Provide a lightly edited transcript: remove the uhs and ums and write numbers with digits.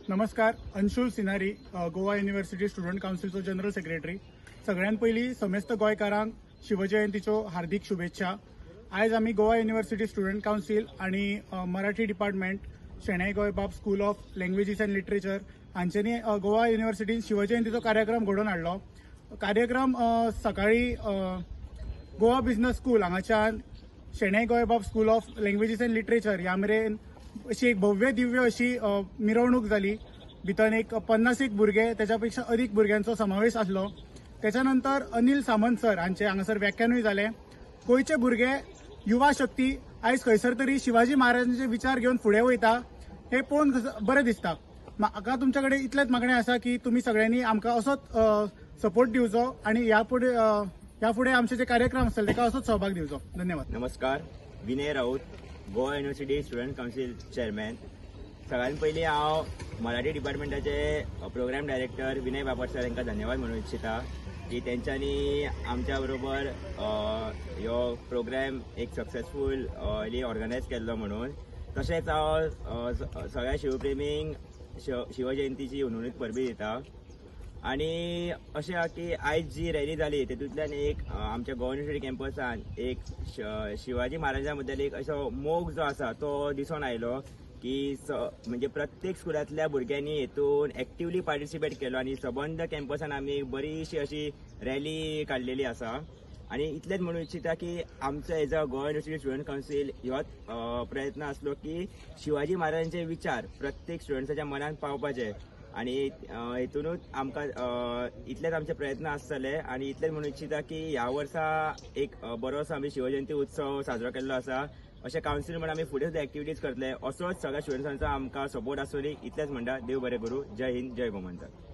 नमस्कार. Anshul Sinari, Goa university student काउन्सिलचो general secretary. सगळ्यात पयलीं समेस्त गोंयकारांक शिवजयंतीच्यो हार्दिक शुभेच्छा. आयज आमी गोवा युनिव्हर्सिटी स्टुडंट काउन्सिल आणि Marathi department, Shenoi Goembab school of languages and literature हांच्यांनी गोवा युनिव्हर्सिटीन शिवजयंतीचो कार्यक्रम घडोवन हाडलो. कार्यक्रम सकाळी गोवा बिझनेस स्कूल हांगाच्यान Shenoi Goembab school of languages and literature ह्या मेरेन अशी एक भव्य दिव्य अशी मिरवणूक जाली. भितर एक 50 भुरगे, त्याच्यापेक्षा अधिक भुरग्यांचो समावेश आसलो. त्याच्यानंतर अनिल सामंत सर हांचे हांगासर व्याख्यानूय जाले. गोंयचे भुरगे युवा शक्ती आयज खंयसर तरी शिवाजी महाराजांचे विचार घेऊन फुडें वयता हे पळोवन बरें दिसता. म्हाका तुमच्या कडेन इतलेंच मागणें आसा की तुमी सगळ्यांनी आमकां असोच सपोर्ट दिवचो आणि ह्या फुडें आमचे जे कार्यक्रम आसतले ताका असोच सहभाग दिवचो. धन्यवाद. नमस्कार. Vinay Raut, Goa university student council chairman. सगळ्यात पयलीं हांव मराठी डिपार्टमेंटाचे programme director Vinay Bapat sir हांकां धन्यवाद म्हणूंक इच्छिता की तेंच्यांनी आमच्या बरोबर ह्यो प्रोग्राम एक सक्सेसफुली ऑर्गनायज केल्लो म्हणून. तशेंच हांव सगळ्या शिवप्रेमींक शिवजयंतीची उर्वरीत परबी दिता. आणि अशें आहा की आयज जी रॅली जाली तेतूंतल्यान एक आमच्या गोवा युनिव्हर्सिटी कॅम्पसान एक शिवाजी महाराजां बद्दल एक असो मोग जो आसा तो दिसून आयलो की म्हणजे प्रत्येक स्कुलांतल्या भुरग्यांनी हेतून एक्टिवली पार्टिसिपेट केलो आणि सबंद कॅम्पसान आमी बरीशी अशी रॅली काडलेली आसा. आणि इतलेंच म्हणून इच्छिता की आमचो as a Goa university student council ह्योच प्रयत्न आसलो की शिवाजी महाराजांचे विचार प्रत्येक स्टुडंट्साच्या मनात पावपाचे. आणि हेतूनच आमकां इतलेच आमचे प्रयत्न आसतले. आणि इतलेच म्हणून इच्छिता की ह्या वर्सा एक बरोसो आमी शिवजयंती उत्सव साजरो केल्लो आसा. अशें काउन्सिल म्हणून आमी फुडें सुद्दां एक्टिविटीज करतले. असोच सगळ्या स्टुडंट्सांचो आमकां सपोर्ट आसतली. इतलेच म्हणटा. देव बरें करूं. जय हिंद, जय गोमंतक.